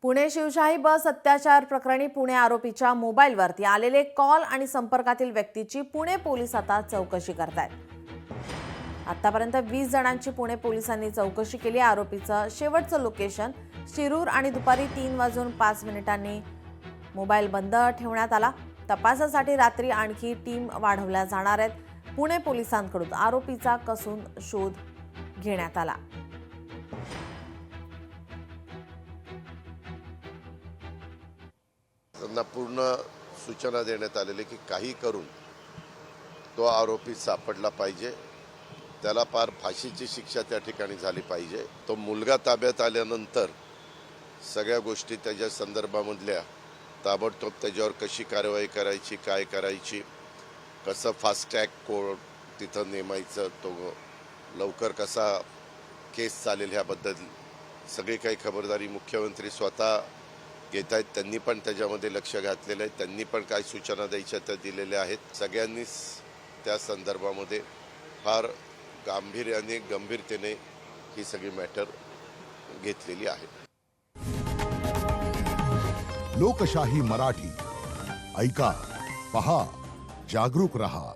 पुणे शिवशाही बस अत्याचार प्रकरणी पुणे आरोपीच्या मोबाईलवरती आलेले कॉल आणि संपर्कातील व्यक्तीची पुणे पोलीस आता चौकशी करतायत। आतापर्यंत 20 जणांची पुणे पोलिसांनी चौकशी केली। आरोपीचं शेवटचं लोकेशन शिरूर आणि दुपारी 3:05 मोबाईल बंद ठेवण्यात आला। तपासासाठी रात्री आणखी टीम वाढवल्या जाणार आहेत। पुणे पोलिसांकडून आरोपीचा कसून शोध घेण्यात आला। त्यांना पूर्ण सूचना देण्यात आलेली की काही करून तो आरोपी सापडला पाहिजे, त्याला पार फाशीची शिक्षा त्या ठिकाणी झाली पाहिजे। तो मुलगा ताब्यात आल्यानंतर सगळ्या गोष्टी त्याच्या संदर्भामधल्या ताबडतोब त्याच्यावर कशी कारवाई करायची, काय करायची, कसं फास्ट ट्रॅक कोर्ट तिथं नेमायचं, तो लवकर कसा केस चालेल ह्याबद्दल सगळी काही खबरदारी मुख्यमंत्री स्वतः घेत आहेत। त्यांनी पण त्याच्यामध्ये लक्ष घातलेलं आहे। त्यांनी पण काय सूचना द्यायच्या त्या दिलेल्या आहेत। सगळ्यांनीच त्या संदर्भामध्ये फार गांभीर्याने गंभीरतेने ही सगळी मॅटर घेतलेली आहे। लोकशाही मराठी ऐका, पहा, जागरूक रहा।